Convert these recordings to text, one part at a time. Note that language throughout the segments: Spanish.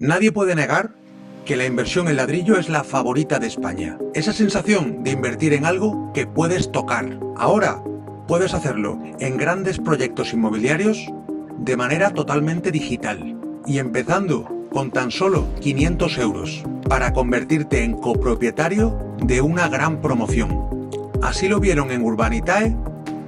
Nadie puede negar que la inversión en ladrillo es la favorita de España. Esa sensación de invertir en algo que puedes tocar. Ahora puedes hacerlo en grandes proyectos inmobiliarios de manera totalmente digital y empezando con tan solo 500 euros para convertirte en copropietario de una gran promoción. Así lo vieron en Urbanitae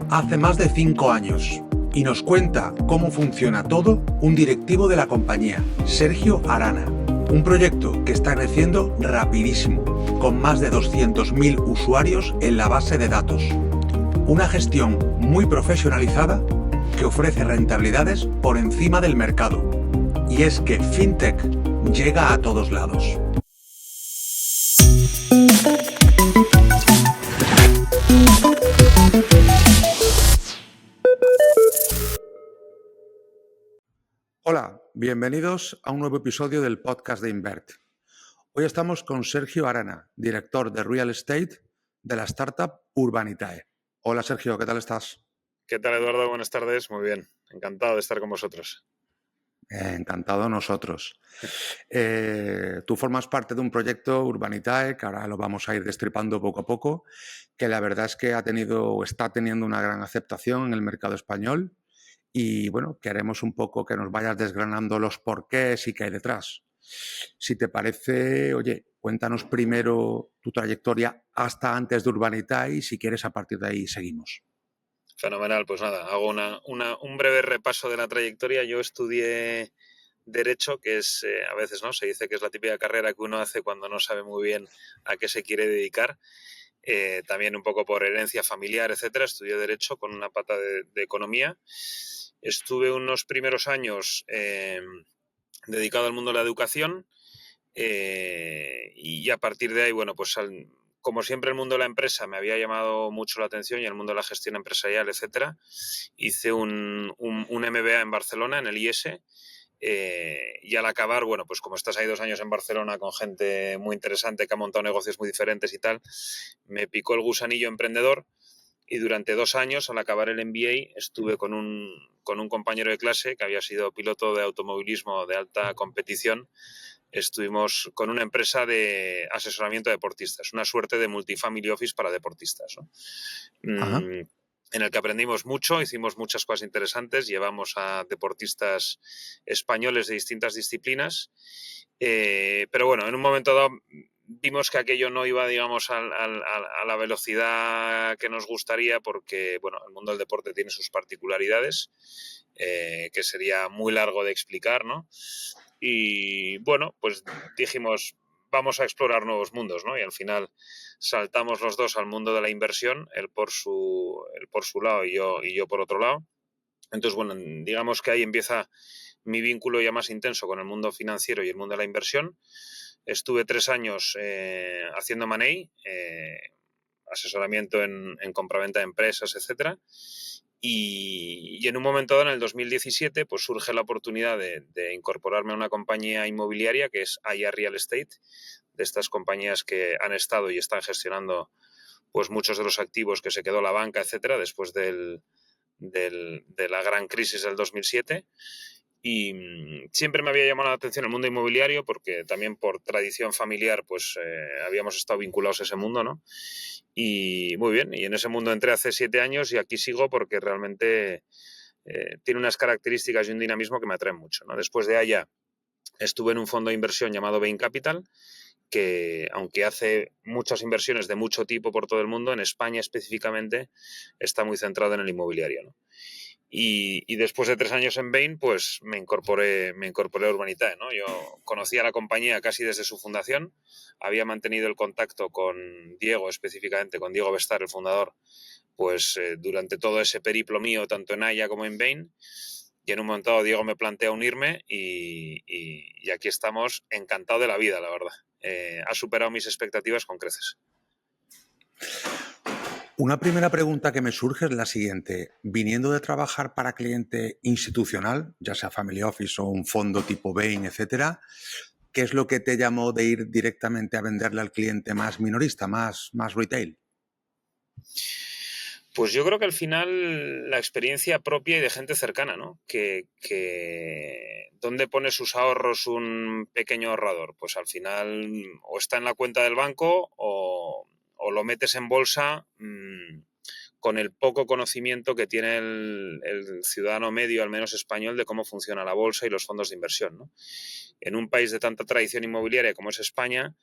hace más de 5 años. Y nos cuenta cómo funciona todo un directivo de la compañía, Sergio Arana. Un proyecto que está creciendo rapidísimo, con más de 200.000 usuarios en la base de datos. Una gestión muy profesionalizada que ofrece rentabilidades por encima del mercado. Y es que FinTech llega a todos lados. Hola, bienvenidos a un nuevo episodio del podcast de Invert. Hoy estamos con Sergio Arana, director de Real Estate de la startup Urbanitae. Hola Sergio, ¿qué tal estás? ¿Qué tal, Eduardo? Buenas tardes. Muy bien. Encantado de estar con vosotros. Encantado nosotros. Tú formas parte de un proyecto Urbanitae, que ahora lo vamos a ir destripando poco a poco, que la verdad es que ha tenido o está teniendo una gran aceptación en el mercado español. Y bueno, queremos un poco que nos vayas desgranando los porqués y qué hay detrás. Si te parece, oye, cuéntanos primero tu trayectoria hasta antes de Urbanitae y si quieres a partir de ahí seguimos. Fenomenal. Pues nada, hago un breve repaso de la trayectoria. Yo estudié Derecho, que es, a veces, ¿no? Se dice que es la típica carrera que uno hace cuando no sabe muy bien a qué se quiere dedicar. También un poco por herencia familiar, etcétera. Estudié Derecho con una pata de Economía. Estuve unos primeros años dedicado al mundo de la educación. Y a partir de ahí, bueno, pues como siempre el mundo de la empresa me había llamado mucho la atención y el mundo de la gestión empresarial, etcétera, hice un MBA en Barcelona, en el IES, y al acabar, bueno, pues como estás ahí 2 años en Barcelona con gente muy interesante que ha montado negocios muy diferentes y tal, me picó el gusanillo emprendedor y durante 2 años, al acabar el MBA, estuve con un compañero de clase que había sido piloto de automovilismo de alta competición. Estuvimos con una empresa de asesoramiento a deportistas, una suerte de multifamily office para deportistas, ¿no? En el que aprendimos mucho, hicimos muchas cosas interesantes, llevamos a deportistas españoles de distintas disciplinas, pero bueno, en un momento dado vimos que aquello no iba, digamos, a la velocidad que nos gustaría porque, bueno, el mundo del deporte tiene sus particularidades, que sería muy largo de explicar, ¿no? Y bueno, pues dijimos, vamos a explorar nuevos mundos, ¿no? Y al final saltamos los dos al mundo de la inversión, él por su lado y yo por otro lado. Entonces, bueno, digamos que ahí empieza mi vínculo ya más intenso con el mundo financiero y el mundo de la inversión. Estuve 3 años haciendo M&A, asesoramiento en compraventa de empresas, etcétera. Y en un momento dado, en el 2017, pues surge la oportunidad de incorporarme a una compañía inmobiliaria que es Aya Real Estate, de estas compañías que han estado y están gestionando pues muchos de los activos que se quedó la banca, etcétera, después de la gran crisis del 2007. Y siempre me había llamado la atención el mundo inmobiliario porque también por tradición familiar pues habíamos estado vinculados a ese mundo, ¿no? Y muy bien, y en ese mundo entré hace 7 años y aquí sigo porque realmente tiene unas características y un dinamismo que me atraen mucho, ¿no? Después de allá estuve en un fondo de inversión llamado Bain Capital, que aunque hace muchas inversiones de mucho tipo por todo el mundo, en España específicamente está muy centrado en el inmobiliario, ¿no? Y después de 3 años en Bain, pues me incorporé a Urbanitae, ¿no? Yo conocía la compañía casi desde su fundación, había mantenido el contacto con Diego, específicamente con Diego Bestar, el fundador, pues durante todo ese periplo mío, tanto en Aya como en Bain. Y en un momento dado Diego me plantea unirme y aquí estamos, encantado de la vida, la verdad. Ha superado mis expectativas con creces. Una primera pregunta que me surge es la siguiente. Viniendo de trabajar para cliente institucional, ya sea Family Office o un fondo tipo Bain, etcétera, ¿qué es lo que te llamó de ir directamente a venderle al cliente más minorista, más retail? Pues yo creo que al final la experiencia propia y de gente cercana, ¿no? ¿Dónde pone sus ahorros un pequeño ahorrador? Pues al final o está en la cuenta del banco o lo metes en bolsa con el poco conocimiento que tiene el ciudadano medio, al menos español, de cómo funciona la bolsa y los fondos de inversión, ¿no? En un país de tanta tradición inmobiliaria como es España,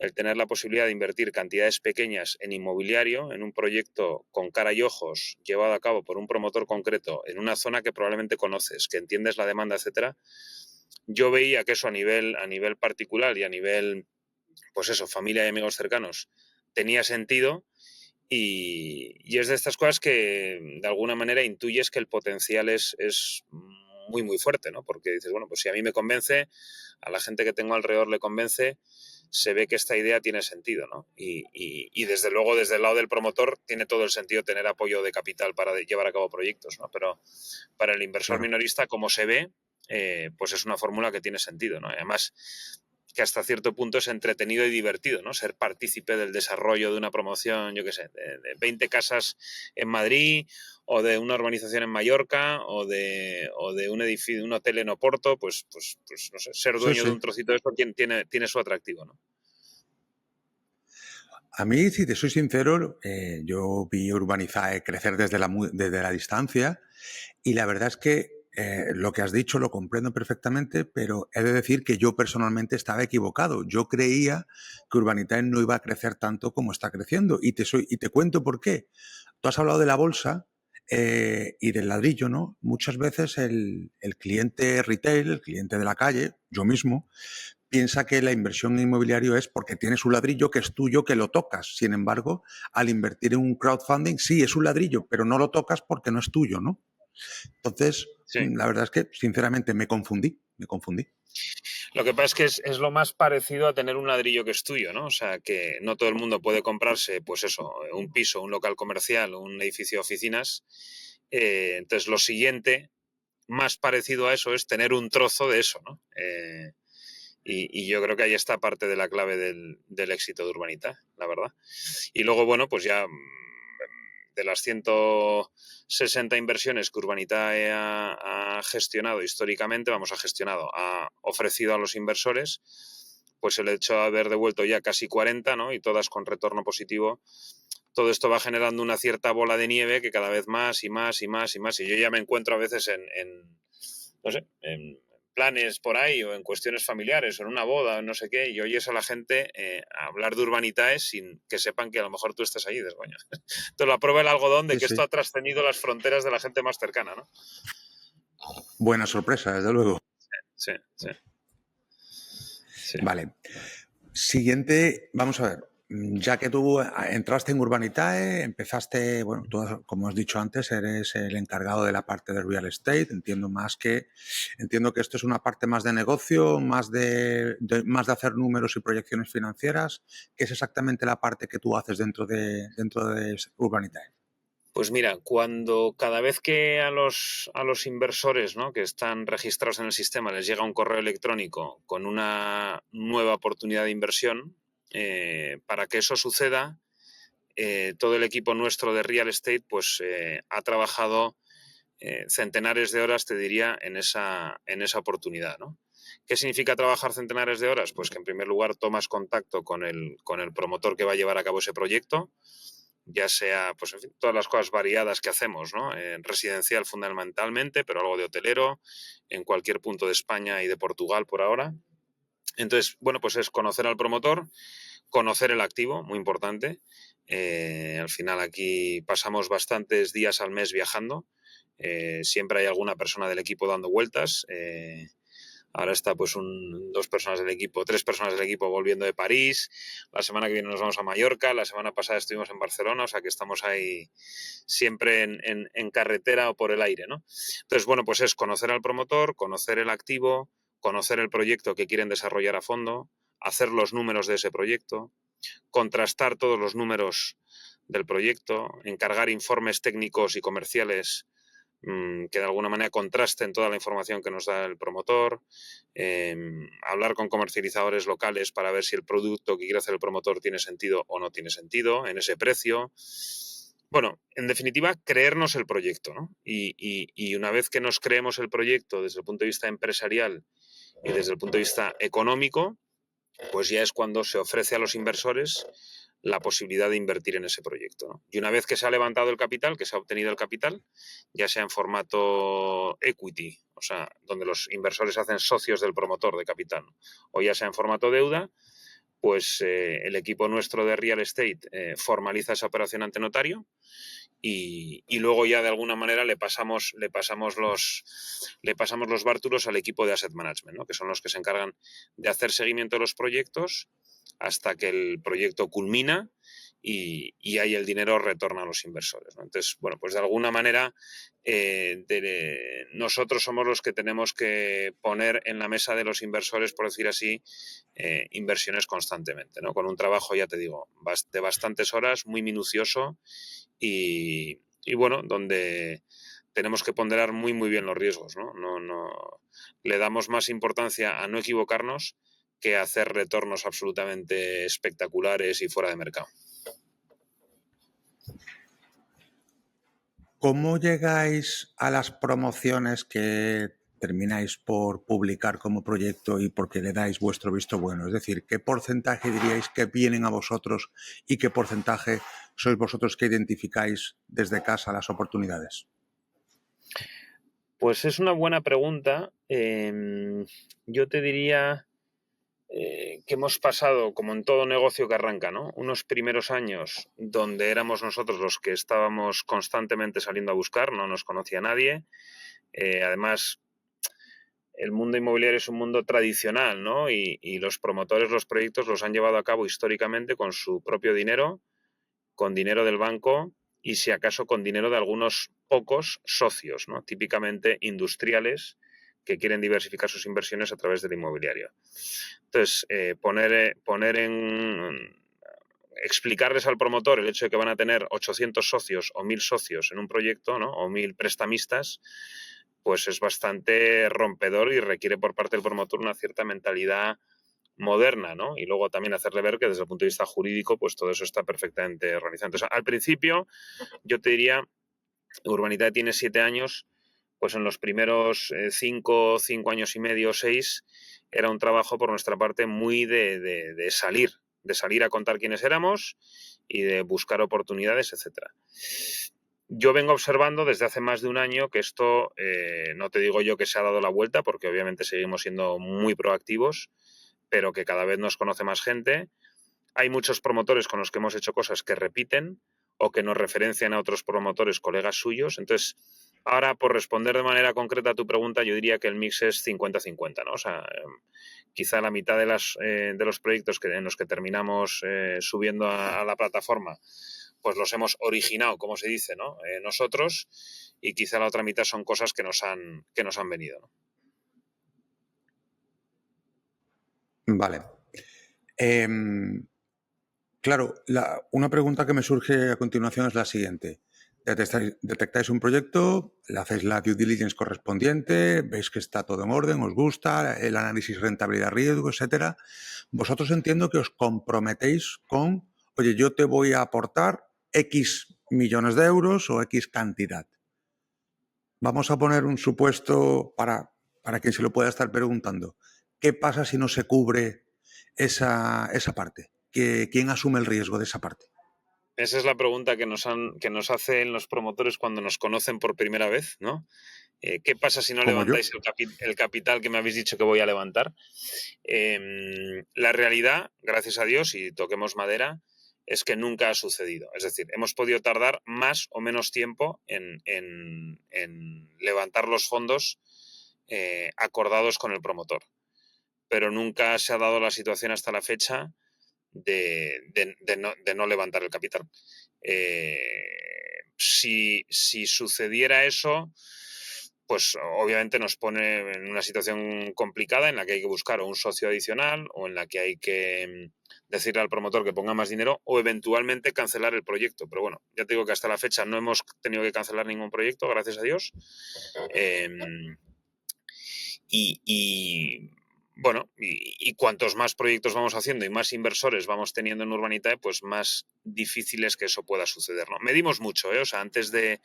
el tener la posibilidad de invertir cantidades pequeñas en inmobiliario, en un proyecto con cara y ojos, llevado a cabo por un promotor concreto, en una zona que probablemente conoces, que entiendes la demanda, etcétera, yo veía que eso a nivel particular y a nivel, pues eso, familia y amigos cercanos, tenía sentido. Y es de estas cosas que de alguna manera intuyes que el potencial es muy, muy fuerte, ¿no? Porque dices, bueno, pues si a mí me convence, a la gente que tengo alrededor le convence, se ve que esta idea tiene sentido, ¿no? Y desde luego, desde el lado del promotor, tiene todo el sentido tener apoyo de capital para llevar a cabo proyectos, ¿no? Pero para el inversor Claro. minorista, como se ve, pues es una fórmula que tiene sentido, ¿no? Además, que hasta cierto punto es entretenido y divertido, ¿no? Ser partícipe del desarrollo de una promoción, yo qué sé, de 20 casas en Madrid o de una urbanización en Mallorca o de un edificio, un hotel en Oporto, pues no sé, ser Sí, dueño de sí. un trocito de esto tiene su atractivo, ¿no? A mí, si te soy sincero, yo vi Urbanizae crecer desde la distancia y la verdad es que lo que has dicho lo comprendo perfectamente, pero he de decir que yo personalmente estaba equivocado. Yo creía que Urbanizae no iba a crecer tanto como está creciendo y te cuento por qué. Tú has hablado de la bolsa y del ladrillo, ¿no? Muchas veces el cliente retail, el cliente de la calle, yo mismo, piensa que la inversión en inmobiliario es porque tienes un ladrillo que es tuyo, que lo tocas. Sin embargo, al invertir en un crowdfunding, sí, es un ladrillo, pero no lo tocas porque no es tuyo, ¿no? Entonces, Sí. la verdad es que, sinceramente, me confundí, me confundí. Lo que pasa es que es lo más parecido a tener un ladrillo que es tuyo, ¿no? O sea, que no todo el mundo puede comprarse, pues eso, un piso, un local comercial, un edificio de oficinas. Entonces, lo siguiente, más parecido a eso, es tener un trozo de eso, ¿no? Y yo creo que ahí está parte de la clave del éxito de Urbanita, la verdad. Y luego, bueno, pues ya de las 160 inversiones que Urbanitae ha gestionado históricamente, ha ofrecido a los inversores, pues el hecho de haber devuelto ya casi 40, ¿no? Y todas con retorno positivo, todo esto va generando una cierta bola de nieve que cada vez más y más y más y más. Y yo ya me encuentro a veces no sé, en planes por ahí o en cuestiones familiares o en una boda o no sé qué, y oyes a la gente hablar de Urbanitae sin que sepan que a lo mejor tú estás allí, de coño. Entonces la prueba del algodón de Sí, que esto sí. ha trascendido las fronteras de la gente más cercana, ¿no? Buena sorpresa, desde luego. Sí, sí, sí. Vale. Siguiente, vamos a ver. Ya que tú entraste en Urbanitae, empezaste, bueno, tú, como has dicho antes, eres el encargado de la parte de real estate. Entiendo que esto es una parte más de negocio, más de hacer números y proyecciones financieras. ¿Qué es exactamente la parte que tú haces dentro de Urbanitae? Pues mira, cuando cada vez que a los inversores, ¿no? Que están registrados en el sistema les llega un correo electrónico con una nueva oportunidad de inversión, para que eso suceda, todo el equipo nuestro de real estate pues ha trabajado centenares de horas, te diría, en esa oportunidad, ¿no? ¿Qué significa trabajar centenares de horas? Pues que en primer lugar tomas contacto con el promotor que va a llevar a cabo ese proyecto, ya sea, pues en fin, todas las cosas variadas que hacemos, ¿no? En residencial fundamentalmente, pero algo de hotelero, en cualquier punto de España y de Portugal por ahora. Entonces, bueno, pues es conocer al promotor, conocer el activo, muy importante. Al final aquí pasamos bastantes días al mes viajando. Siempre hay alguna persona del equipo dando vueltas. Ahora está pues dos personas del equipo, tres personas del equipo volviendo de París. La semana que viene nos vamos a Mallorca. La semana pasada estuvimos en Barcelona, o sea que estamos ahí siempre en carretera o por el aire, ¿no? Entonces, bueno, pues es conocer al promotor, conocer el activo, conocer el proyecto que quieren desarrollar a fondo, hacer los números de ese proyecto, contrastar todos los números del proyecto, encargar informes técnicos y comerciales que de alguna manera contrasten toda la información que nos da el promotor, hablar con comercializadores locales para ver si el producto que quiere hacer el promotor tiene sentido o no tiene sentido en ese precio. Bueno, en definitiva, creernos el proyecto, ¿no? Y una vez que nos creemos el proyecto desde el punto de vista empresarial y desde el punto de vista económico, pues ya es cuando se ofrece a los inversores la posibilidad de invertir en ese proyecto, ¿no? Y una vez que se ha levantado el capital, que se ha obtenido el capital, ya sea en formato equity, o sea, donde los inversores hacen socios del promotor de capital, ¿no? O ya sea en formato deuda, pues el equipo nuestro de real estate formaliza esa operación ante notario y luego ya de alguna manera le pasamos los bártulos al equipo de asset management, ¿no? Que son los que se encargan de hacer seguimiento de los proyectos hasta que el proyecto culmina y ahí el dinero retorna a los inversores, ¿no? Entonces, bueno, pues de alguna manera nosotros somos los que tenemos que poner en la mesa de los inversores, por decir así, inversiones constantemente, ¿no? Con un trabajo, ya te digo, de bastantes horas, muy minucioso y bueno, donde tenemos que ponderar muy bien los riesgos, ¿no? No le damos más importancia a no equivocarnos que a hacer retornos absolutamente espectaculares y fuera de mercado. ¿Cómo llegáis a las promociones que termináis por publicar como proyecto y porque le dais vuestro visto bueno? Es decir, ¿qué porcentaje diríais que vienen a vosotros y qué porcentaje sois vosotros que identificáis desde casa las oportunidades? Pues es una buena pregunta. Yo te diría que hemos pasado, como en todo negocio que arranca, ¿no? Unos primeros años donde éramos nosotros los que estábamos constantemente saliendo a buscar, no nos conocía nadie. Además, el mundo inmobiliario es un mundo tradicional, ¿no? Y los promotores, los proyectos los han llevado a cabo históricamente con su propio dinero, con dinero del banco y si acaso con dinero de algunos pocos socios, ¿no? Típicamente industriales que quieren diversificar sus inversiones a través del inmobiliario. Entonces, explicarles al promotor el hecho de que van a tener 800 socios o 1.000 socios en un proyecto, ¿no? O 1.000 prestamistas, pues es bastante rompedor y requiere por parte del promotor una cierta mentalidad moderna, ¿no? Y luego también hacerle ver que desde el punto de vista jurídico, pues todo eso está perfectamente organizado. Entonces, al principio, yo te diría, Urbanitae tiene 7 años, pues en los primeros 5 años y medio, 6, era un trabajo por nuestra parte muy de salir a contar quiénes éramos y de buscar oportunidades, etcétera. Yo vengo observando desde hace más de un año que esto, no te digo yo que se ha dado la vuelta, porque obviamente seguimos siendo muy proactivos, pero que cada vez nos conoce más gente. Hay muchos promotores con los que hemos hecho cosas que repiten o que nos referencian a otros promotores, colegas suyos. Entonces, ahora, por responder de manera concreta a tu pregunta, yo diría que el mix es 50-50, ¿no? O sea, quizá la mitad de los proyectos en los que terminamos subiendo a la plataforma, pues los hemos originado, como se dice, ¿no? Nosotros, y quizá la otra mitad son cosas que nos han venido, ¿no? Vale. Claro, una pregunta que me surge a continuación es la siguiente. Detectáis un proyecto, le hacéis la due diligence correspondiente, veis que está todo en orden, os gusta, el análisis rentabilidad-riesgo, etcétera. Vosotros entiendo que os comprometéis con, oye, yo te voy a aportar X millones de euros o X cantidad. Vamos a poner un supuesto para quien se lo pueda estar preguntando. ¿Qué pasa si no se cubre esa parte? ¿Quién asume el riesgo de esa parte? Esa es la pregunta que nos hacen los promotores cuando nos conocen por primera vez, ¿no? ¿Qué pasa si no Como yo. levantáis el capital que me habéis dicho que voy a levantar? La realidad, gracias a Dios, y toquemos madera, es que nunca ha sucedido. Es decir, hemos podido tardar más o menos tiempo en levantar los fondos acordados con el promotor. Pero nunca se ha dado la situación hasta la fecha de no levantar el capital. Si sucediera eso, pues obviamente nos pone en una situación complicada en la que hay que buscar o un socio adicional o en la que hay que decirle al promotor que ponga más dinero o eventualmente cancelar el proyecto. Pero bueno, ya te digo que hasta la fecha no hemos tenido que cancelar ningún proyecto, gracias a Dios. Y Bueno, y cuantos más proyectos vamos haciendo y más inversores vamos teniendo en Urbanitae, pues más difícil es que eso pueda suceder, ¿no? Medimos mucho, ¿eh? O sea, antes de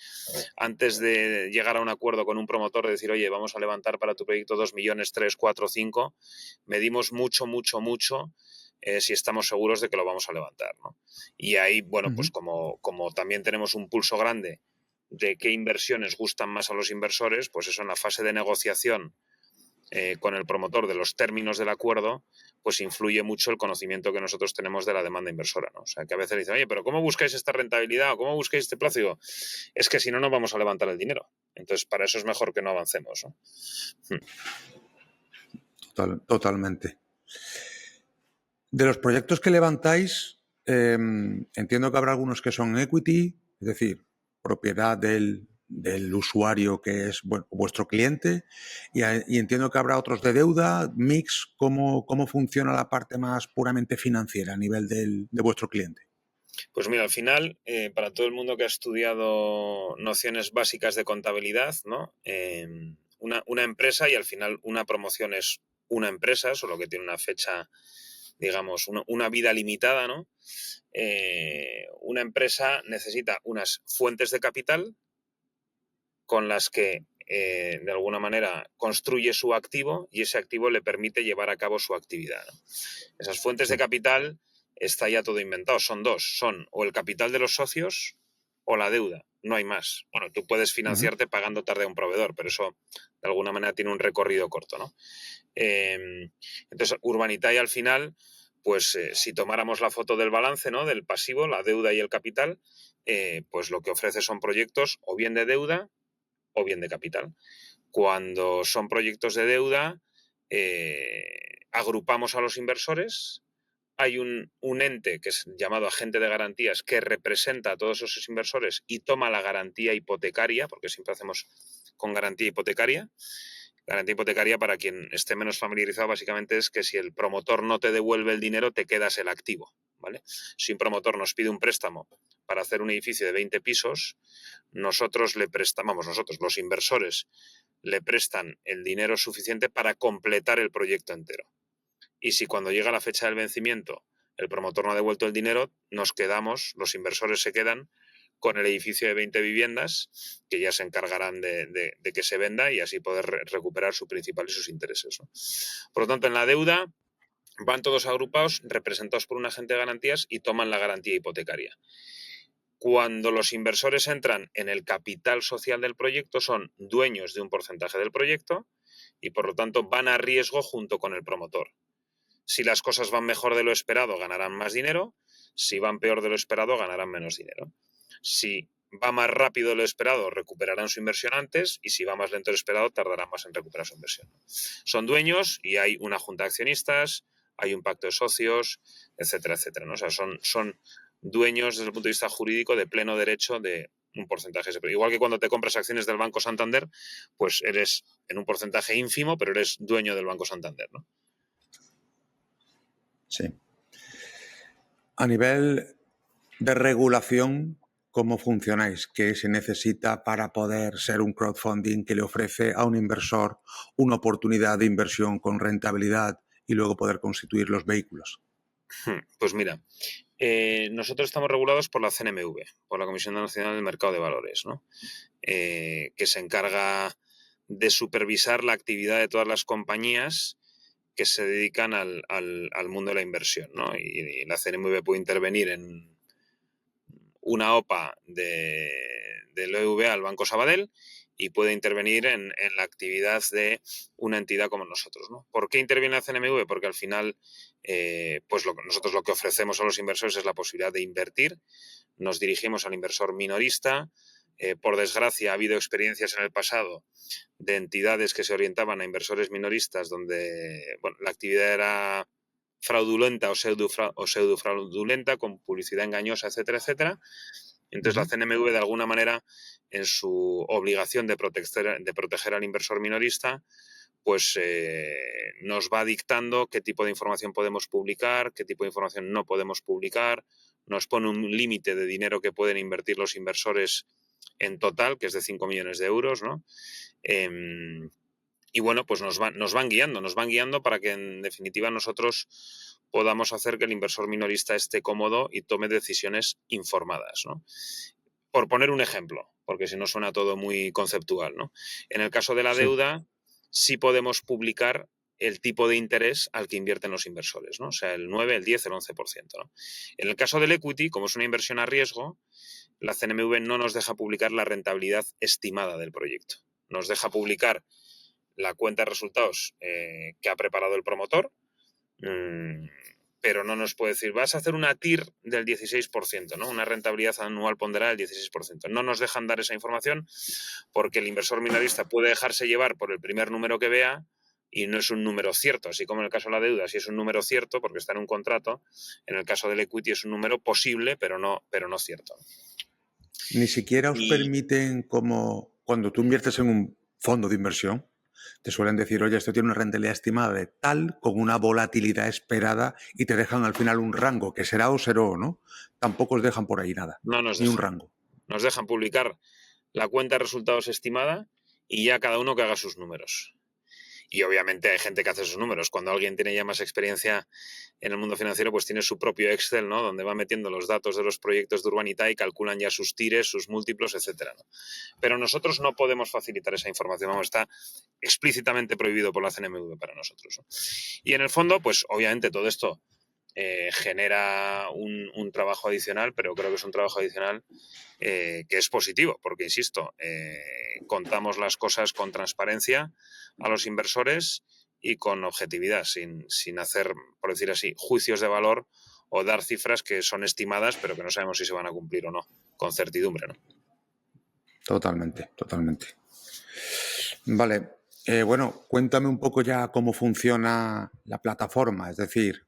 llegar a un acuerdo con un promotor de decir, oye, vamos a levantar para tu proyecto 2 millones, 3, 4, 5, medimos mucho, mucho, mucho si estamos seguros de que lo vamos a levantar, ¿no? Y ahí, bueno, pues como también tenemos un pulso grande de qué inversiones gustan más a los inversores, pues eso en la fase de negociación con el promotor de los términos del acuerdo, pues influye mucho el conocimiento que nosotros tenemos de la demanda inversora, ¿no? O sea, que a veces dicen, oye, pero ¿cómo buscáis esta rentabilidad o cómo buscáis este plazo? Y digo, es que si no, no vamos a levantar el dinero. Entonces, para eso es mejor que no avancemos, ¿no? Totalmente. De los proyectos que levantáis, entiendo que habrá algunos que son equity, es decir, propiedad del usuario que es vuestro cliente, y entiendo que habrá otros de deuda, mix. ¿Cómo funciona la parte más puramente financiera a nivel de vuestro cliente? Pues mira, al final, para todo el mundo que ha estudiado nociones básicas de contabilidad, ¿no? Una empresa, y al final una promoción es una empresa, solo que tiene una fecha, digamos, una vida limitada, ¿no? Una empresa necesita unas fuentes de capital con las que, de alguna manera, construye su activo y ese activo le permite llevar a cabo su actividad, ¿no? Esas fuentes de capital está ya todo inventado. Son dos. Son o el capital de los socios o la deuda. No hay más. Bueno, tú puedes financiarte pagando tarde a un proveedor, pero eso de alguna manera tiene un recorrido corto, ¿no? Entonces, Urbanitae al final, pues si tomáramos la foto del balance, ¿no? Del pasivo, la deuda y el capital, pues lo que ofrece son proyectos o bien de deuda o bien de capital. Cuando son proyectos de deuda, agrupamos a los inversores. Hay un ente que es llamado agente de garantías que representa a todos esos inversores y toma la garantía hipotecaria, porque siempre hacemos con garantía hipotecaria. Garantía hipotecaria, para quien esté menos familiarizado, básicamente es que si el promotor no te devuelve el dinero, te quedas el activo, ¿vale? Si un promotor nos pide un préstamo para hacer un edificio de 20 pisos, nosotros le prestamos, los inversores, le prestan el dinero suficiente para completar el proyecto entero. Y si cuando llega la fecha del vencimiento el promotor no ha devuelto el dinero, nos quedamos, los inversores se quedan con el edificio de 20 viviendas que ya se encargarán de que se venda y así poder recuperar su principal y sus intereses, ¿no? Por lo tanto, en la deuda van todos agrupados, representados por un agente de garantías y toman la garantía hipotecaria. Cuando los inversores entran en el capital social del proyecto, son dueños de un porcentaje del proyecto y, por lo tanto, van a riesgo junto con el promotor. Si las cosas van mejor de lo esperado, ganarán más dinero. Si van peor de lo esperado, ganarán menos dinero. Si va más rápido de lo esperado, recuperarán su inversión antes, y si va más lento de lo esperado, tardarán más en recuperar su inversión. Son dueños y hay una junta de accionistas, hay un pacto de socios, etcétera, etcétera, ¿no? O sea, son dueños desde el punto de vista jurídico de pleno derecho de un porcentaje. Igual que cuando te compras acciones del Banco Santander, pues eres en un porcentaje ínfimo, pero eres dueño del Banco Santander, ¿no? Sí. A nivel de regulación, ¿cómo funcionáis? ¿Qué se necesita para poder ser un crowdfunding que le ofrece a un inversor una oportunidad de inversión con rentabilidad y luego poder constituir los vehículos? Pues mira, nosotros estamos regulados por la CNMV, por la Comisión Nacional del Mercado de Valores, ¿no? Que se encarga de supervisar la actividad de todas las compañías que se dedican al mundo de la inversión, ¿no? Y la CNMV puede intervenir en una OPA del BBVA al Banco Sabadell y puede intervenir en la actividad de una entidad como nosotros, ¿no? ¿Por qué interviene la CNMV? Porque al final, pues nosotros lo que ofrecemos a los inversores es la posibilidad de invertir. Nos dirigimos al inversor minorista. Por desgracia, ha habido experiencias en el pasado de entidades que se orientaban a inversores minoristas donde, bueno, la actividad era fraudulenta o pseudo-fraudulenta, con publicidad engañosa, etcétera, etcétera. Entonces la CNMV, de alguna manera, en su obligación de proteger al inversor minorista, pues nos va dictando qué tipo de información podemos publicar, qué tipo de información no podemos publicar, nos pone un límite de dinero que pueden invertir los inversores en total, que es de 5 millones de euros, ¿no? Y bueno, pues nos van guiando para que en definitiva nosotros podamos hacer que el inversor minorista esté cómodo y tome decisiones informadas, ¿no? Por poner un ejemplo, porque si no suena todo muy conceptual, ¿no? En el caso de la Sí. deuda, sí podemos publicar el tipo de interés al que invierten los inversores, ¿no? O sea, el 9, el 10, el 11%, ¿no? En el caso del equity, como es una inversión a riesgo, la CNMV no nos deja publicar la rentabilidad estimada del proyecto. Nos deja publicar la cuenta de resultados que ha preparado el promotor, pero no nos puede decir, vas a hacer una TIR del 16%, ¿no? Una rentabilidad anual ponderada del 16%. No nos dejan dar esa información porque el inversor minorista puede dejarse llevar por el primer número que vea y no es un número cierto, así como en el caso de la deuda, sí es un número cierto porque está en un contrato, en el caso del equity es un número posible, pero no cierto. Ni siquiera os Y permiten, como cuando tú inviertes en un fondo de inversión, te suelen decir, oye, esto tiene una rentabilidad estimada de tal, con una volatilidad esperada, y te dejan al final un rango, que será o será, ¿no? Tampoco os dejan por ahí nada, no nos ni un dejan. rango. Nos dejan publicar la cuenta de resultados estimada y ya cada uno que haga sus números. Y obviamente hay gente que hace sus números. Cuando alguien tiene ya más experiencia en el mundo financiero, pues tiene su propio Excel, ¿no? Donde va metiendo los datos de los proyectos de Urbanita y calculan ya sus tires, sus múltiplos, etcétera, ¿no? Pero nosotros no podemos facilitar esa información. Vamos, está explícitamente prohibido por la CNMV para nosotros, ¿no? Y en el fondo, pues obviamente todo esto genera un trabajo adicional, pero creo que es un trabajo adicional que es positivo, porque, insisto, contamos las cosas con transparencia a los inversores y con objetividad, sin hacer, por decir así, juicios de valor o dar cifras que son estimadas, pero que no sabemos si se van a cumplir o no, con certidumbre, ¿no? Totalmente, totalmente. Vale, bueno, cuéntame un poco ya cómo funciona la plataforma, es decir,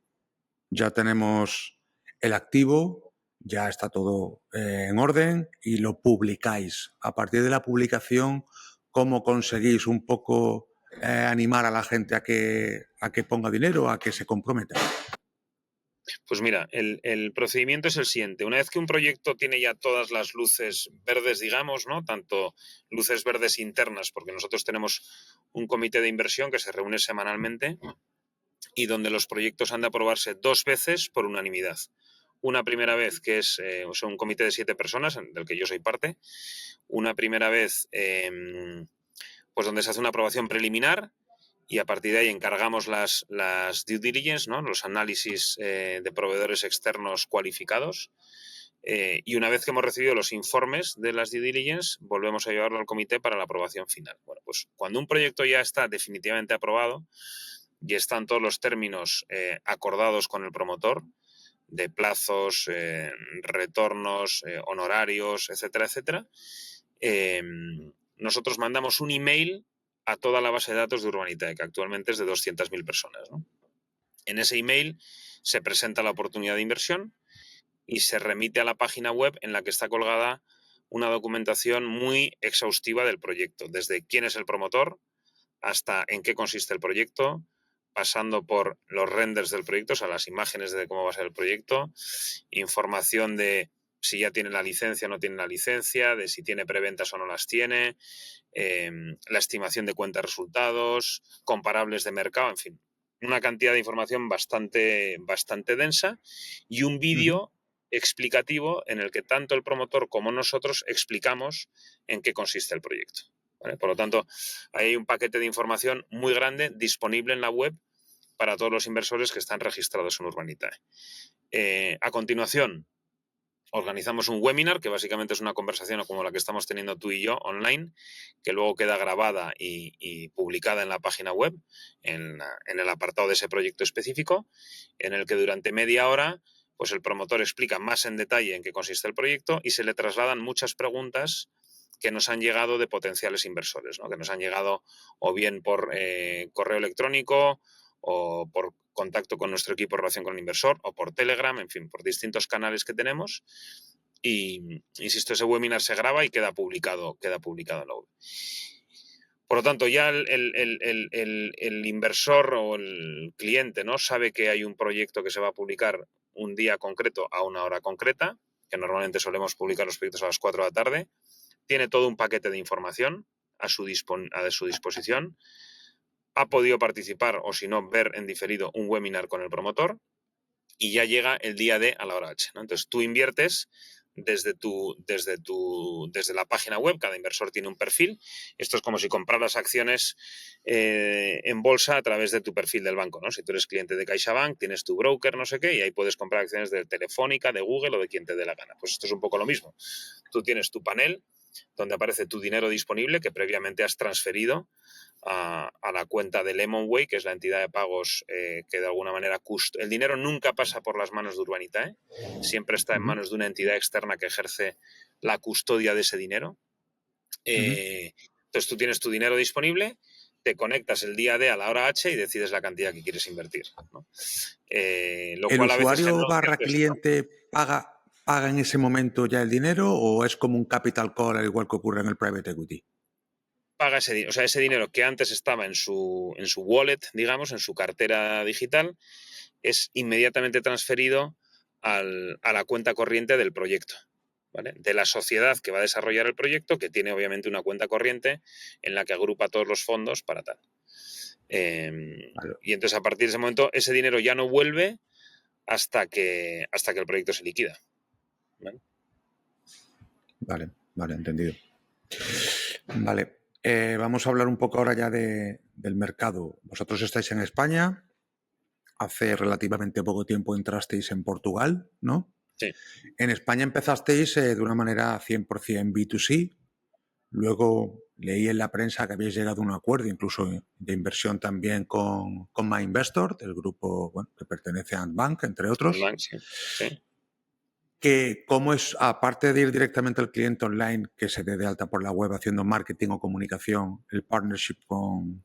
ya tenemos el activo, ya está todo en orden y lo publicáis. A partir de la publicación, ¿cómo conseguís un poco animar a la gente a que ponga dinero, a que se comprometa? Pues mira, el procedimiento es el siguiente. Una vez que un proyecto tiene ya todas las luces verdes, digamos, ¿no? Tanto luces verdes internas, porque nosotros tenemos un comité de inversión que se reúne semanalmente y donde los proyectos han de aprobarse 2 veces por unanimidad. Una primera vez, que es un comité de 7 personas, del que yo soy parte. Una primera vez, pues donde se hace una aprobación preliminar y a partir de ahí encargamos las due diligence, ¿no? Los análisis de proveedores externos cualificados. Y una vez que hemos recibido los informes de las due diligence, volvemos a llevarlo al comité para la aprobación final. Bueno, pues cuando un proyecto ya está definitivamente aprobado y están todos los términos acordados con el promotor, de plazos, retornos, honorarios, etcétera, etcétera, nosotros mandamos un email a toda la base de datos de Urbanita, que actualmente es de 200.000 personas, ¿no? En ese email se presenta la oportunidad de inversión y se remite a la página web en la que está colgada una documentación muy exhaustiva del proyecto, desde quién es el promotor hasta en qué consiste el proyecto, pasando por los renders del proyecto, o sea, las imágenes de cómo va a ser el proyecto, información de si ya tiene la licencia o no tiene la licencia, de si tiene preventas o no las tiene, la estimación de cuentas resultados, comparables de mercado, en fin, una cantidad de información bastante densa y un vídeo explicativo en el que tanto el promotor como nosotros explicamos en qué consiste el proyecto, ¿vale? Por lo tanto, hay un paquete de información muy grande disponible en la web para todos los inversores que están registrados en Urbanitae. A continuación, organizamos un webinar, que básicamente es una conversación como la que estamos teniendo tú y yo online, que luego queda grabada y publicada en la página web, en el apartado de ese proyecto específico, en el que durante media hora pues el promotor explica más en detalle en qué consiste el proyecto y se le trasladan muchas preguntas que nos han llegado de potenciales inversores, ¿no? Que nos han llegado o bien por correo electrónico o por contacto con nuestro equipo de relación con el inversor o por Telegram, en fin, por distintos canales que tenemos. Y, insisto, ese webinar se graba y queda publicado en la web. Por lo tanto, ya el inversor o el cliente, ¿no?, sabe que hay un proyecto que se va a publicar un día concreto a una hora concreta, que normalmente solemos publicar los proyectos a las 4 de la tarde. Tiene todo un paquete de información a su disposición ha podido participar o si no ver en diferido un webinar con el promotor y ya llega el día D a la hora H, ¿no? Entonces tú inviertes desde la página web, cada inversor tiene un perfil. Esto es como si compraras acciones en bolsa a través de tu perfil del banco, ¿no? Si tú eres cliente de CaixaBank, tienes tu broker, no sé qué, y ahí puedes comprar acciones de Telefónica, de Google o de quien te dé la gana. Pues esto es un poco lo mismo. Tú tienes tu panel donde aparece tu dinero disponible que previamente has transferido a la cuenta de Lemonway, que es la entidad de pagos que de alguna manera el dinero nunca pasa por las manos de Urbanitae, siempre está en manos de una entidad externa que ejerce la custodia de ese dinero. Entonces tú tienes tu dinero disponible, te conectas el día D a la hora H y decides la cantidad que quieres invertir, ¿no? Lo ¿El cual a veces genera usuario un barra cierto estrés. cliente paga en ese momento ya el dinero o es como un capital call al igual que ocurre en el private equity? Paga ese dinero, o sea, ese dinero que antes estaba en su wallet, digamos, en su cartera digital, es inmediatamente transferido a la cuenta corriente del proyecto, ¿vale? De la sociedad que va a desarrollar el proyecto, que tiene obviamente una cuenta corriente en la que agrupa todos los fondos para tal. Vale. Y entonces a partir de ese momento ese dinero ya no vuelve hasta que el proyecto se liquida, ¿vale? Vale, entendido. Vale, vamos a hablar un poco ahora ya del mercado. Vosotros estáis en España, hace relativamente poco tiempo entrasteis en Portugal, ¿no? Sí. En España empezasteis de una manera 100% B2C, luego leí en la prensa que habéis llegado a un acuerdo incluso de inversión también con MyInvestor, del grupo que pertenece a Antbank, entre otros. Sí, sí. Que cómo es, aparte de ir directamente al cliente online que se dé de alta por la web haciendo marketing o comunicación, el partnership con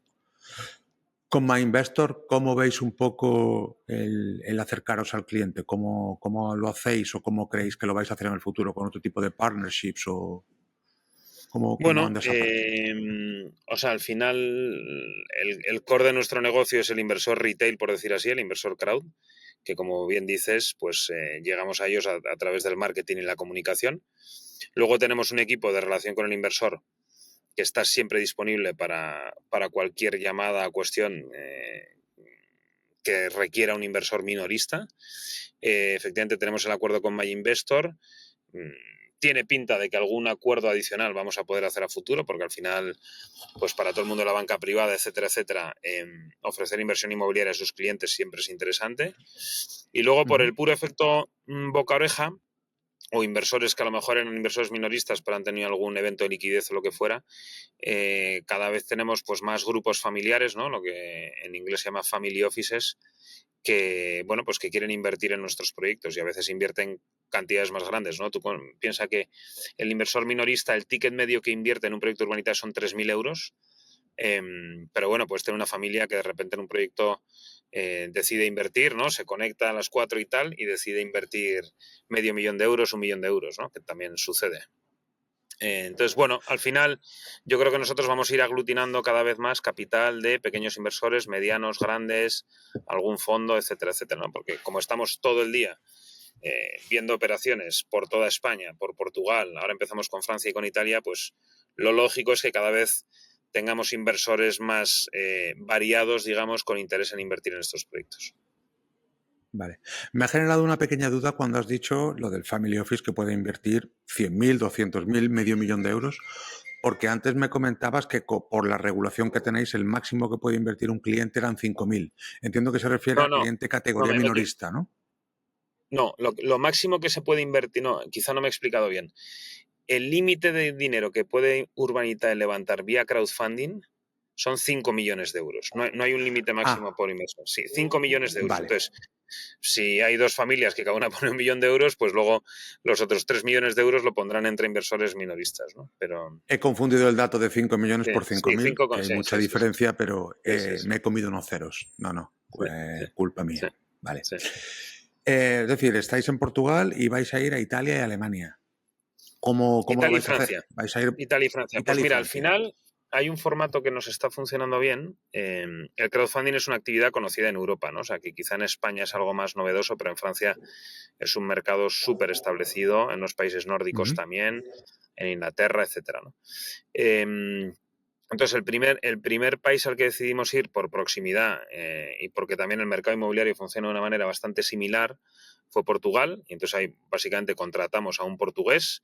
MyInvestor, ¿cómo veis un poco el acercaros al cliente? ¿Cómo lo hacéis o cómo creéis que lo vais a hacer en el futuro con otro tipo de partnerships o cómo Bueno, anda esa parte? o sea, al final el core de nuestro negocio es el inversor retail, por decir así, el inversor crowd, que como bien dices, pues llegamos a ellos a través del marketing y la comunicación. Luego tenemos un equipo de relación con el inversor que está siempre disponible para cualquier llamada o cuestión que requiera un inversor minorista. Efectivamente, tenemos el acuerdo con MyInvestor. Tiene pinta de que algún acuerdo adicional vamos a poder hacer a futuro, porque al final, pues para todo el mundo de la banca privada, etcétera, etcétera, ofrecer inversión inmobiliaria a sus clientes siempre es interesante. Y luego, por el puro efecto boca-oreja, o inversores que a lo mejor eran inversores minoristas pero han tenido algún evento de liquidez o lo que fuera, cada vez tenemos pues más grupos familiares, ¿no? Lo que en inglés se llama family offices, que, bueno, pues que quieren invertir en nuestros proyectos y a veces invierten cantidades más grandes, ¿no? Tú piensa que el inversor minorista, el ticket medio que invierte en un proyecto urbanitario son 3.000 euros, pero bueno, pues tener una familia que de repente en un proyecto decide invertir, ¿no? Se conecta a las 4 y tal y decide invertir medio millón de euros, 1 millón de euros, ¿no? Que también sucede. Entonces, bueno, al final yo creo que nosotros vamos a ir aglutinando cada vez más capital de pequeños inversores, medianos, grandes, algún fondo, etcétera, etcétera, ¿no? Porque como estamos todo el día viendo operaciones por toda España, por Portugal, ahora empezamos con Francia y con Italia, pues lo lógico es que cada vez tengamos inversores más variados, digamos, con interés en invertir en estos proyectos. Vale. Me ha generado una pequeña duda cuando has dicho lo del Family Office que puede invertir 100.000, 200.000, medio millón de euros, porque antes me comentabas que por la regulación que tenéis el máximo que puede invertir un cliente eran 5.000. Entiendo que se refiere a cliente categoría minorista, ¿no? No, lo máximo que se puede invertir, no, quizá no me he explicado bien. El límite de dinero que puede Urbanitae levantar vía crowdfunding son 5 millones de euros. No hay un límite máximo por inversor. Sí, 5 millones de euros. Vale. Entonces, si hay dos familias que cada una pone 1 millón de euros, pues luego los otros 3 millones de euros lo pondrán entre inversores minoristas, ¿no? Pero he confundido el dato de 5 millones por sí, 5.000, que hay mucha diferencia, pero sí. me he comido unos ceros. No, culpa mía. Vale. Sí. Es decir, estáis en Portugal y vais a ir a Italia y Alemania. ¿Cómo lo vais a hacer? ¿Vais a ir Italia y Francia. Pues mira, al final hay un formato que nos está funcionando bien. El crowdfunding es una actividad conocida en Europa, ¿no? O sea, que quizá en España es algo más novedoso, pero en Francia es un mercado súper establecido, en los países nórdicos también, en Inglaterra, etcétera, ¿no? Entonces, el primer país al que decidimos ir por proximidad y porque también el mercado inmobiliario funciona de una manera bastante similar fue Portugal. Y entonces ahí básicamente contratamos a un portugués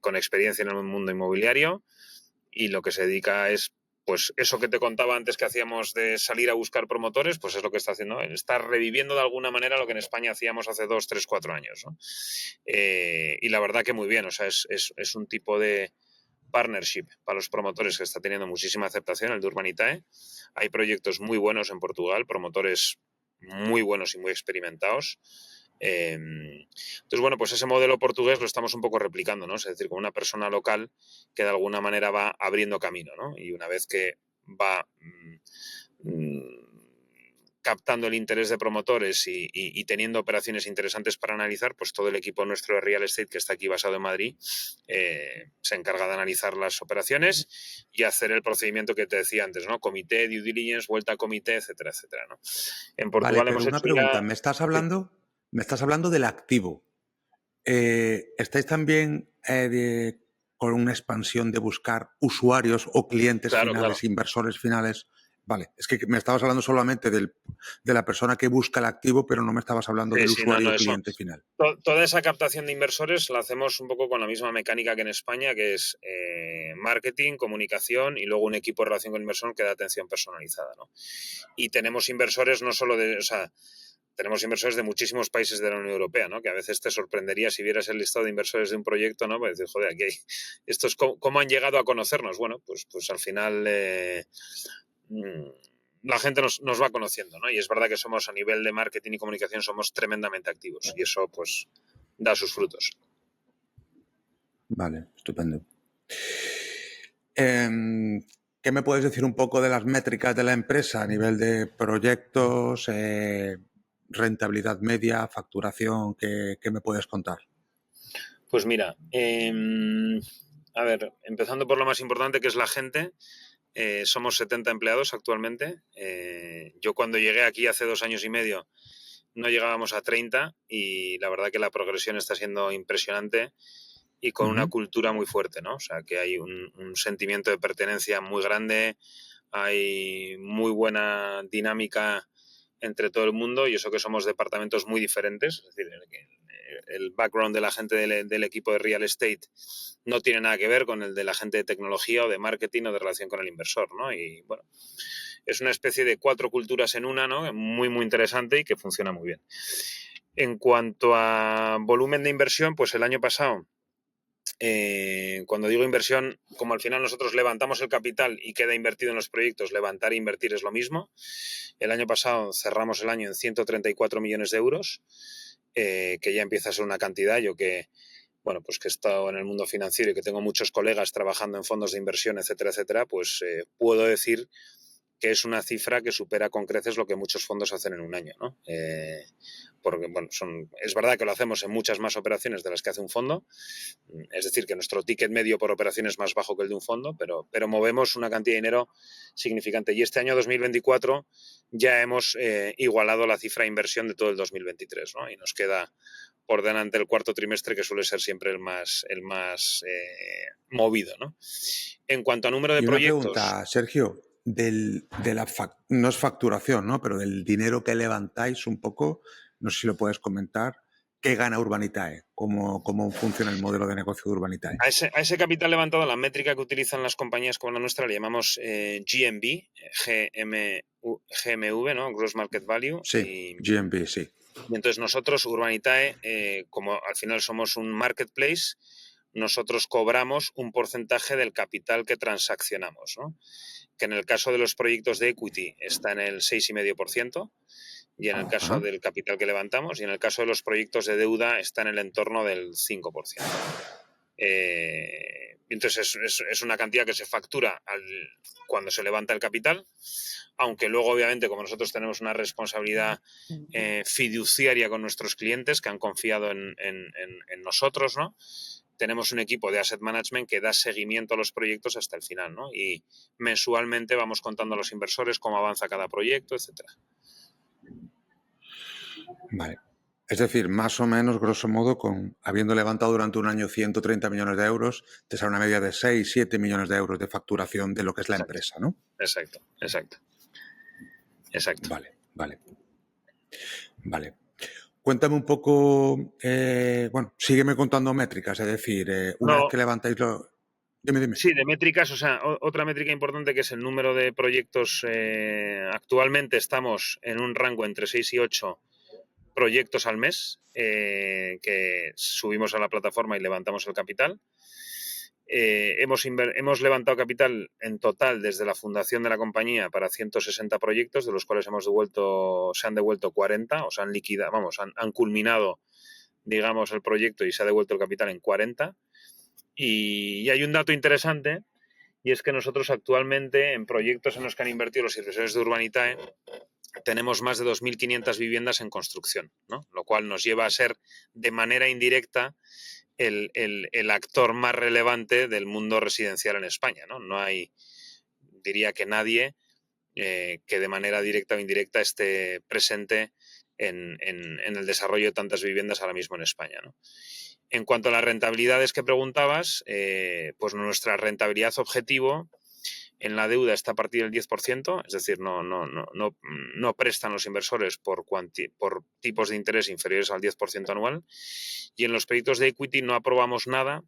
con experiencia en el mundo inmobiliario y lo que se dedica es, pues eso que te contaba antes que hacíamos de salir a buscar promotores, pues es lo que está haciendo. Él está reviviendo de alguna manera lo que en España hacíamos hace 2, 3, 4 años, ¿no? Y la verdad que muy bien, o sea, es un tipo de partnership para los promotores que está teniendo muchísima aceptación, el de Urbanitae. Hay proyectos muy buenos en Portugal, promotores muy buenos y muy experimentados. Entonces, bueno, pues ese modelo portugués lo estamos un poco replicando, ¿no? Es decir, con una persona local que de alguna manera va abriendo camino, ¿no? Y una vez que va captando el interés de promotores y teniendo operaciones interesantes para analizar, pues todo el equipo nuestro de Real Estate, que está aquí basado en Madrid, se encarga de analizar las operaciones y hacer el procedimiento que te decía antes, ¿no? Comité, due diligence, vuelta a comité, etcétera, etcétera, ¿no? En Vale, Portugal pero hemos una hecho pregunta, ya... me estás hablando del activo. ¿Estáis también con una expansión de buscar usuarios o clientes Claro, claro. finales, inversores finales? Vale, es que me estabas hablando solamente de la persona que busca el activo, pero no me estabas hablando Sí, del sí, no, no, usuario eso. cliente final. Toda esa captación de inversores la hacemos un poco con la misma mecánica que en España, que es marketing, comunicación y luego un equipo de relación con el inversor que da atención personalizada, ¿no? Y tenemos inversores no solo de, o sea, tenemos inversores de muchísimos países de la Unión Europea, ¿no? Que a veces te sorprendería si vieras el listado de inversores de un proyecto, ¿no? Pues decir, joder, aquí hay, estos cómo han llegado a conocernos. Bueno, pues al final la gente nos va conociendo, ¿no? Y es verdad que somos a nivel de marketing y comunicación somos tremendamente activos y eso pues da sus frutos. Vale, estupendo. ¿Qué me puedes decir un poco de las métricas de la empresa a nivel de proyectos, rentabilidad media, facturación? ¿Qué me puedes contar? Pues mira, a ver, empezando por lo más importante que es la gente. Somos 70 empleados actualmente. Yo cuando llegué aquí hace 2 años y medio no llegábamos a 30 y la verdad que la progresión está siendo impresionante y con una cultura muy fuerte, ¿no? O sea, que hay un sentimiento de pertenencia muy grande, hay muy buena dinámica entre todo el mundo y eso que somos departamentos muy diferentes, es decir, el background de la gente del equipo de real estate no tiene nada que ver con el de la gente de tecnología o de marketing o de relación con el inversor, ¿no? Y bueno, es una especie de 4 culturas en una, ¿no? Muy, muy interesante y que funciona muy bien. En cuanto a volumen de inversión, pues el año pasado, cuando digo inversión, como al final nosotros levantamos el capital y queda invertido en los proyectos, levantar e invertir es lo mismo. El año pasado cerramos el año en 134 millones de euros, que ya empieza a ser una cantidad. Yo que, bueno, pues que he estado en el mundo financiero y que tengo muchos colegas trabajando en fondos de inversión, etcétera, etcétera, pues puedo decir que es una cifra que supera con creces lo que muchos fondos hacen en un año, ¿no? Porque, bueno, es verdad que lo hacemos en muchas más operaciones de las que hace un fondo, es decir, que nuestro ticket medio por operación es más bajo que el de un fondo, pero movemos una cantidad de dinero significante. Y este año 2024 ya hemos igualado la cifra de inversión de todo el 2023, ¿no? Y nos queda por delante el cuarto trimestre, que suele ser siempre el más movido, ¿no? En cuanto a número de Y una proyectos... pregunta, Sergio, no es facturación, ¿no? Pero del dinero que levantáis un poco, no sé si lo puedes comentar, ¿qué gana Urbanitae? ¿Cómo funciona el modelo de negocio de Urbanitae? A ese capital levantado, la métrica que utilizan las compañías como la nuestra le llamamos GMV, GMV, ¿no? Gross Market Value. Sí, GMB, sí. Y entonces nosotros, Urbanitae, como al final somos un marketplace, nosotros cobramos un porcentaje del capital que transaccionamos, ¿no? Que en el caso de los proyectos de equity está en el 6,5%, y en el caso Ajá. del capital que levantamos, y en el caso de los proyectos de deuda está en el entorno del 5%. Entonces es una cantidad que se factura cuando se levanta el capital, aunque luego obviamente como nosotros tenemos una responsabilidad fiduciaria con nuestros clientes que han confiado en nosotros, ¿no? Tenemos un equipo de asset management que da seguimiento a los proyectos hasta el final, ¿no? Y mensualmente vamos contando a los inversores cómo avanza cada proyecto, etcétera. Vale. Es decir, más o menos, grosso modo, habiendo levantado durante un año 130 millones de euros, te sale una media de 6, 7 millones de euros de facturación de lo que es la Exacto, empresa, ¿no? exacto, exacto, exacto. Vale, vale, vale. Cuéntame un poco, bueno, sígueme contando métricas, es decir, una vez No, que levantáis lo... Dime, dime. sí, de métricas, o sea, otra métrica importante que es el número de proyectos. Actualmente estamos en un rango entre 6 y 8 proyectos al mes que subimos a la plataforma y levantamos el capital. Hemos levantado capital en total desde la fundación de la compañía para 160 proyectos, de los cuales se han devuelto 40, o sea, han liquidado, vamos, han culminado, digamos, el proyecto y se ha devuelto el capital en 40. Y hay un dato interesante, y es que nosotros actualmente, en proyectos en los que han invertido los inversores de Urbanitae, tenemos más de 2.500 viviendas en construcción, ¿no? Lo cual nos lleva a ser de manera indirecta el actor más relevante del mundo residencial en España, ¿no? No hay, diría que nadie que de manera directa o indirecta esté presente en el desarrollo de tantas viviendas ahora mismo en España, ¿no? En cuanto a las rentabilidades que preguntabas, pues nuestra rentabilidad objetivo en la deuda está a partir del 10%, es decir, no prestan los inversores por tipos de interés inferiores al 10% anual. Y en los proyectos de equity no aprobamos nada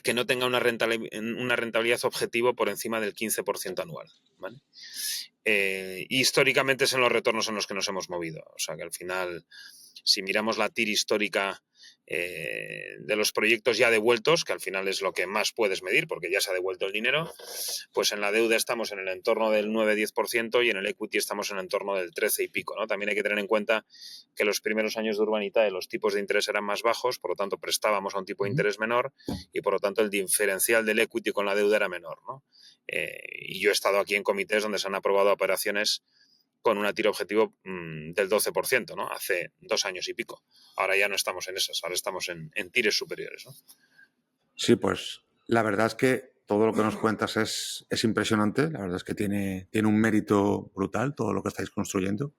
que no tenga una rentabilidad objetivo por encima del 15% anual, ¿vale? Históricamente son los retornos en los que nos hemos movido. O sea que al final, si miramos la TIR histórica de los proyectos ya devueltos, que al final es lo que más puedes medir porque ya se ha devuelto el dinero, pues en la deuda estamos en el entorno del 9-10% y en el equity estamos en el entorno del 13 y pico, ¿no? También hay que tener en cuenta que los primeros años de Urbanitae los tipos de interés eran más bajos, por lo tanto prestábamos a un tipo de interés menor y por lo tanto el diferencial del equity con la deuda era menor, ¿no? Y yo he estado aquí en comités donde se han aprobado operaciones con una tira objetivo del 12%, ¿no? Hace 2 años y pico. Ahora ya no estamos en esas, ahora estamos en tires superiores, ¿no? Sí, pues la verdad es que todo lo que nos cuentas es impresionante, la verdad es que tiene un mérito brutal todo lo que estáis construyendo.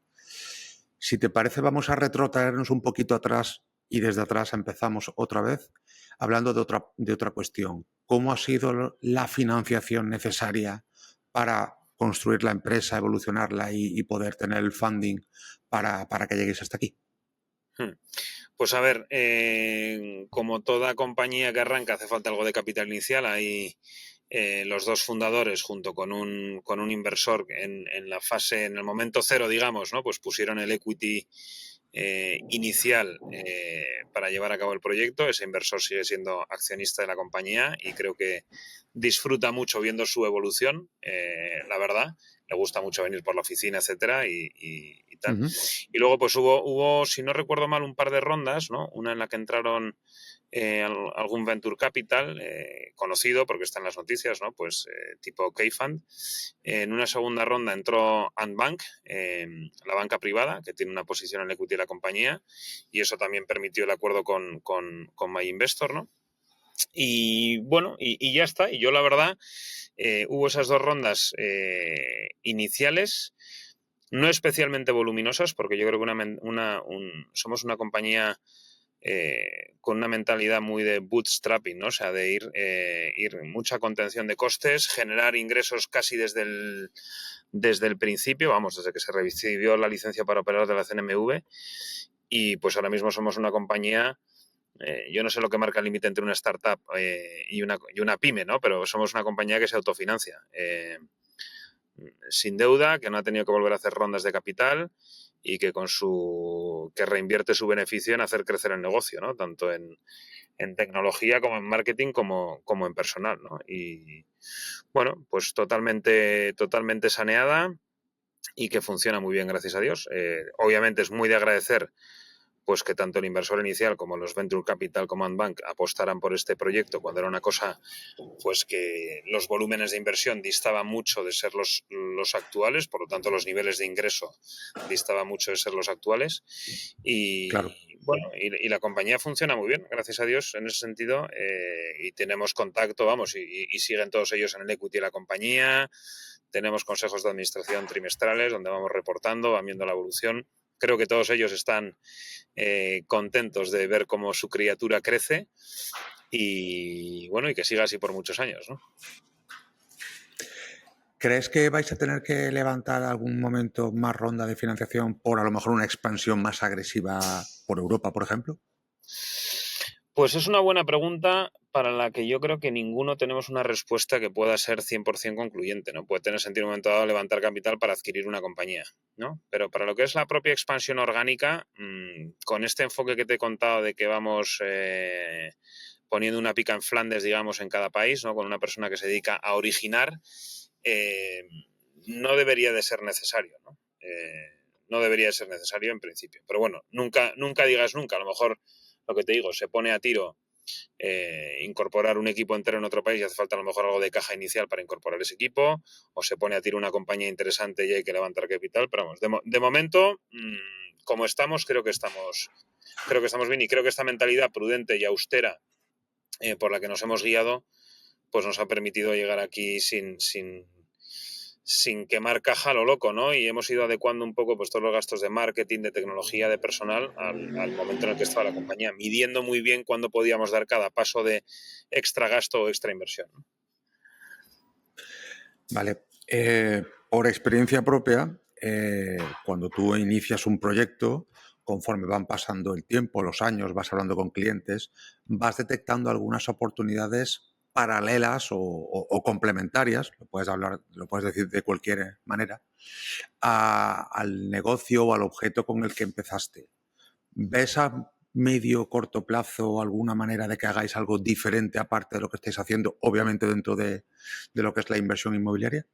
Si te parece, vamos a retrotraernos un poquito atrás y desde atrás empezamos otra vez hablando de otra cuestión. ¿Cómo ha sido la financiación necesaria para construir la empresa, evolucionarla y poder tener el funding para que lleguéis hasta aquí? Pues a ver, como toda compañía que arranca hace falta algo de capital inicial. Ahí los dos fundadores junto con un inversor en la fase, en el momento cero, digamos, ¿no? Pues pusieron el equity inicial para llevar a cabo el proyecto. Ese inversor sigue siendo accionista de la compañía y creo que disfruta mucho viendo su evolución, la verdad. Le gusta mucho venir por la oficina, etcétera, y tal. Y luego pues hubo, si no recuerdo mal, un par de rondas, ¿no? Una en la que entraron algún venture capital conocido porque está en las noticias, ¿no? Pues tipo K-Fund. En una segunda ronda entró Antbank, la banca privada, que tiene una posición en el equity de la compañía, y eso también permitió el acuerdo con My Investor, ¿no? Y bueno, y ya está. Y yo, la verdad, hubo esas 2 rondas iniciales, no especialmente voluminosas, porque yo creo que somos una compañía con una mentalidad muy de bootstrapping, ¿no? O sea, de ir mucha contención de costes, generar ingresos casi desde el principio, vamos, desde que se recibió la licencia para operar de la CNMV. Y pues ahora mismo somos una compañía, yo no sé lo que marca el límite entre una startup y una pyme, ¿no? Pero somos una compañía que se autofinancia, sin deuda, que no ha tenido que volver a hacer rondas de capital y que que reinvierte su beneficio en hacer crecer el negocio, ¿no? Tanto en tecnología como en marketing como en personal, ¿no? Y bueno, pues totalmente saneada y que funciona muy bien, gracias a Dios. Obviamente es muy de agradecer pues que tanto el inversor inicial como los venture capital como Antbank apostaran por este proyecto cuando era una cosa pues que los volúmenes de inversión distaban mucho de ser los actuales, por lo tanto los niveles de ingreso distaban mucho de ser los actuales. Claro. Y bueno, y la compañía funciona muy bien, gracias a Dios, en ese sentido, y tenemos contacto, vamos, y siguen todos ellos en el equity de la compañía. Tenemos consejos de administración trimestrales donde vamos reportando, van viendo la evolución. creo que todos ellos están contentos de ver cómo su criatura crece y bueno, y que siga así por muchos años, ¿no? ¿Crees que vais a tener que levantar algún momento más ronda de financiación por a lo mejor una expansión más agresiva por Europa, por ejemplo? Pues es una buena pregunta para la que yo creo que ninguno tenemos una respuesta que pueda ser 100% concluyente, ¿no? Puede tener sentido en un momento dado levantar capital para adquirir una compañía, ¿no? Pero para lo que es la propia expansión orgánica, con este enfoque que te he contado de que vamos poniendo una pica en Flandes, digamos, en cada país, ¿no? Con una persona que se dedica a originar, no debería de ser necesario, ¿no? No debería de ser necesario en principio. Pero bueno, nunca digas nunca. A lo mejor, lo que te digo, se pone a tiro incorporar un equipo entero en otro país y hace falta a lo mejor algo de caja inicial para incorporar ese equipo, o se pone a tiro una compañía interesante y hay que levantar capital. Pero vamos, de momento, como estamos, creo que estamos bien, y creo que esta mentalidad prudente y austera por la que nos hemos guiado, pues nos ha permitido llegar aquí sin quemar caja a lo loco, ¿no? Y hemos ido adecuando un poco pues todos los gastos de marketing, de tecnología, de personal al momento en el que estaba la compañía, midiendo muy bien cuándo podíamos dar cada paso de extra gasto o extra inversión, ¿no? Vale. Por experiencia propia, cuando tú inicias un proyecto, conforme van pasando el tiempo, los años, vas hablando con clientes, vas detectando algunas oportunidades paralelas o complementarias, lo puedes decir de cualquier manera, al negocio o al objeto con el que empezaste. ¿Ves a medio corto plazo alguna manera de que hagáis algo diferente aparte de lo que estáis haciendo, obviamente dentro de lo que es la inversión inmobiliaria?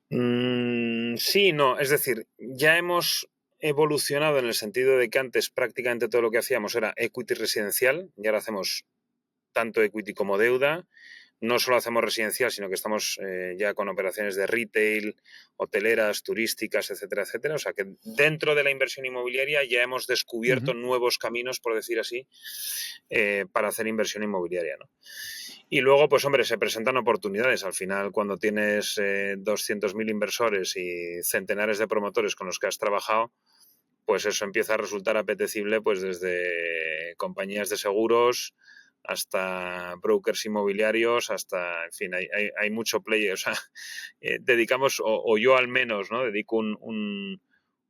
Sí, no, es decir, ya hemos evolucionado en el sentido de que antes prácticamente todo lo que hacíamos era equity residencial y ahora hacemos tanto equity como deuda. No solo hacemos residencial, sino que estamos ya con operaciones de retail, hoteleras, turísticas, etcétera, etcétera. O sea que dentro de la inversión inmobiliaria ya hemos descubierto nuevos caminos, por decir así, para hacer inversión inmobiliaria, ¿no? Y luego, pues hombre, se presentan oportunidades. Al final, cuando tienes 200.000 inversores y centenares de promotores con los que has trabajado, pues eso empieza a resultar apetecible, pues desde compañías de seguros hasta brokers inmobiliarios, hasta, en fin, hay mucho play. O sea, dedicamos, o yo al menos, ¿no? Dedico un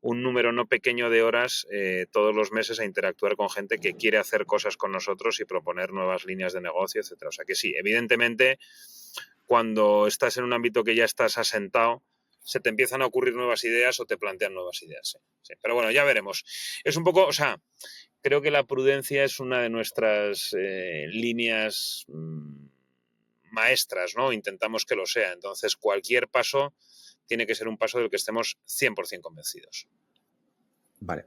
número no pequeño de horas todos los meses a interactuar con gente que quiere hacer cosas con nosotros y proponer nuevas líneas de negocio, etcétera. O sea que sí, evidentemente, cuando estás en un ámbito que ya estás asentado, se te empiezan a ocurrir nuevas ideas o te plantean nuevas ideas. Sí, sí. Pero bueno, ya veremos. Es un poco, o sea, creo que la prudencia es una de nuestras líneas maestras, ¿no? Intentamos que lo sea. Entonces, cualquier paso tiene que ser un paso del que estemos 100% convencidos. Vale.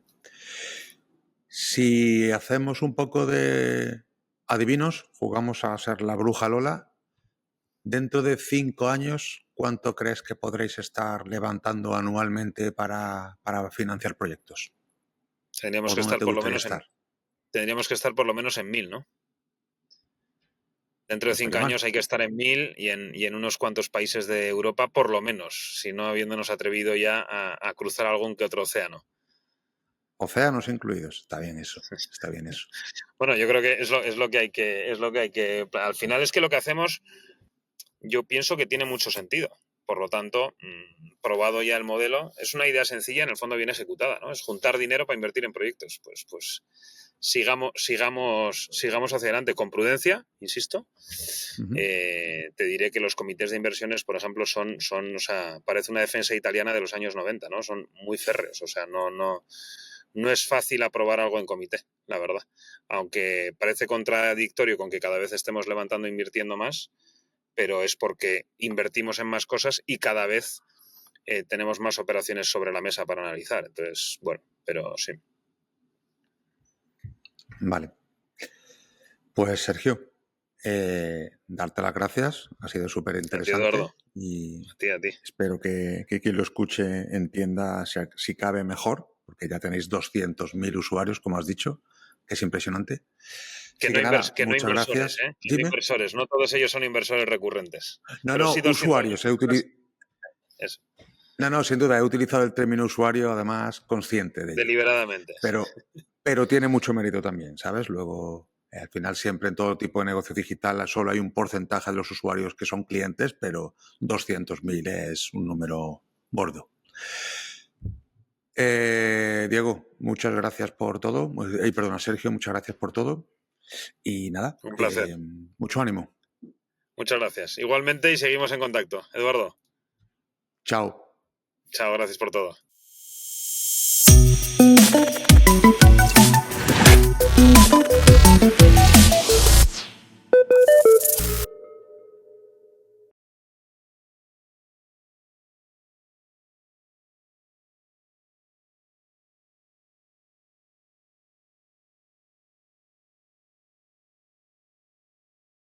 Si hacemos un poco de adivinos, jugamos a ser la bruja Lola, dentro de 5 años, ¿cuánto crees que podréis estar levantando anualmente para financiar proyectos? Tendríamos ¿O que dónde estar te por lo gustaría menos estar? en 1.000, ¿no? Dentro No de 5 estaría mal. años hay que estar en 1.000 y en unos cuantos países de Europa, por lo menos, si no habiéndonos atrevido ya a cruzar algún que otro océano. Océanos incluidos. Está bien eso. Está bien eso. Bueno, yo creo que es lo que hay que. Al final es que lo que hacemos, yo pienso que tiene mucho sentido. Por lo tanto, probado ya el modelo, es una idea sencilla, en el fondo bien ejecutada, ¿no? Es juntar dinero para invertir en proyectos. Pues sigamos hacia adelante con prudencia, insisto. Te diré que los comités de inversiones, por ejemplo, son, o sea, parece una defensa italiana de los años 90, ¿no? Son muy férreos, o sea, no es fácil aprobar algo en comité, la verdad. Aunque parece contradictorio con que cada vez estemos levantando e invirtiendo más, pero es porque invertimos en más cosas y cada vez tenemos más operaciones sobre la mesa para analizar. Entonces, bueno, pero sí. Vale. Pues Sergio, darte las gracias, ha sido súper A ti, Eduardo. interesante y A ti. espero que quien lo escuche entienda si cabe mejor, porque ya tenéis 200.000 usuarios, como has dicho, que es impresionante. Así que nada, Que no muchas inversores, gracias. que no Dime. inversores, no todos ellos son inversores recurrentes. No, Pero no, sí 200.000 usuarios. personas. Eso. No, sin duda, he utilizado el término usuario, además, consciente de ello. Deliberadamente. Pero tiene mucho mérito también, ¿sabes? Luego, al final, siempre en todo tipo de negocio digital solo hay un porcentaje de los usuarios que son clientes, pero 200.000 es un número gordo. Diego, muchas gracias por todo. Perdona, Sergio, muchas gracias por todo. Y nada, Un placer. Mucho ánimo. Muchas gracias. Igualmente, y seguimos en contacto. Eduardo. Chao. Chao, gracias por todo.